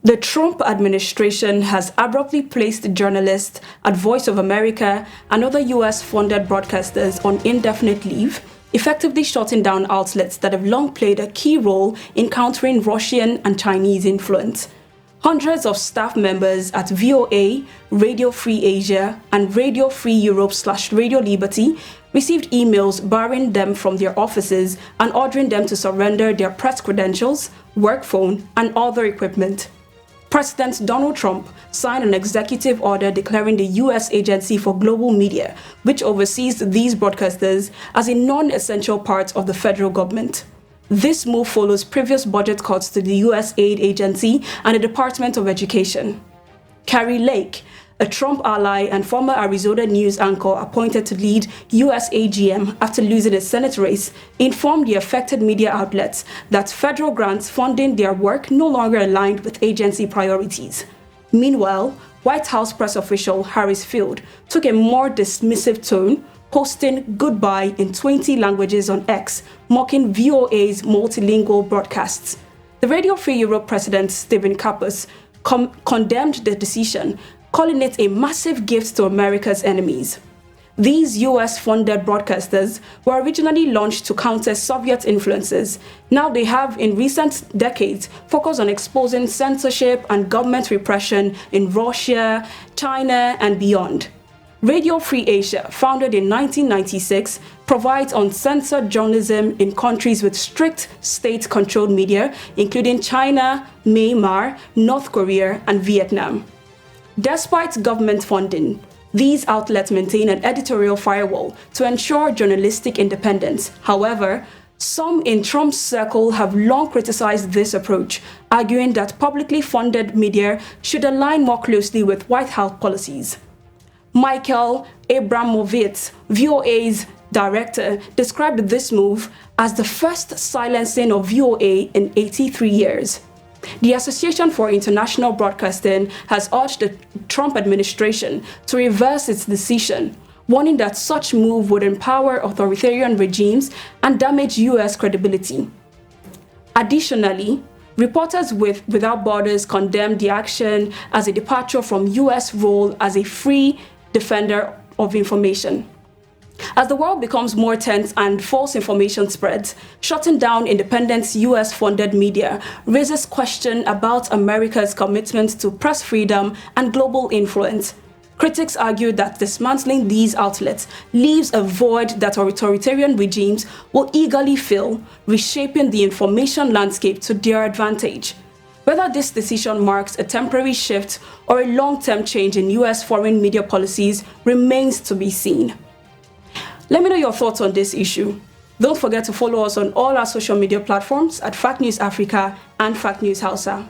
The Trump administration has abruptly placed journalists at Voice of America and other US-funded broadcasters on indefinite leave, effectively shutting down outlets that have long played a key role in countering Russian and Chinese influence. Hundreds of staff members at VOA, Radio Free Asia, and Radio Free Europe/Radio Liberty received emails barring them from their offices and ordering them to surrender their press credentials, work phone, and other equipment. President Donald Trump signed an executive order declaring the U.S. Agency for Global Media, which oversees these broadcasters, as a non-essential part of the federal government. This move follows previous budget cuts to the U.S. aid agency and the Department of Education. Carrie Lake, a Trump ally and former Arizona news anchor appointed to lead U.S. AGM after losing a Senate race, informed the affected media outlets that federal grants funding their work no longer aligned with agency priorities. Meanwhile, White House press official Harris Field took a more dismissive tone, posting "goodbye" in 20 languages on X, mocking VOA's multilingual broadcasts. The Radio Free Europe president, Stephen Kapus, condemned the decision, calling it a massive gift to America's enemies. These US-funded broadcasters were originally launched to counter Soviet influences. Now they have, in recent decades, focused on exposing censorship and government repression in Russia, China, and beyond. Radio Free Asia, founded in 1996, provides uncensored journalism in countries with strict state-controlled media, including China, Myanmar, North Korea, and Vietnam. Despite government funding, these outlets maintain an editorial firewall to ensure journalistic independence. However, some in Trump's circle have long criticized this approach, arguing that publicly funded media should align more closely with White House policies. Michael Abramovitz, VOA's director, described this move as the first silencing of VOA in 83 years. The Association for International Broadcasting has urged the Trump administration to reverse its decision, warning that such move would empower authoritarian regimes and damage U.S. credibility. Additionally, Reporters Without Borders condemned the action as a departure from U.S. role as a free defender of information. As the world becomes more tense and false information spreads, shutting down independent US-funded media raises questions about America's commitment to press freedom and global influence. Critics argue that dismantling these outlets leaves a void that authoritarian regimes will eagerly fill, reshaping the information landscape to their advantage. Whether this decision marks a temporary shift or a long-term change in US foreign media policies remains to be seen. Let me know your thoughts on this issue. Don't forget to follow us on all our social media platforms at Fact News Africa and Fact News Hausa.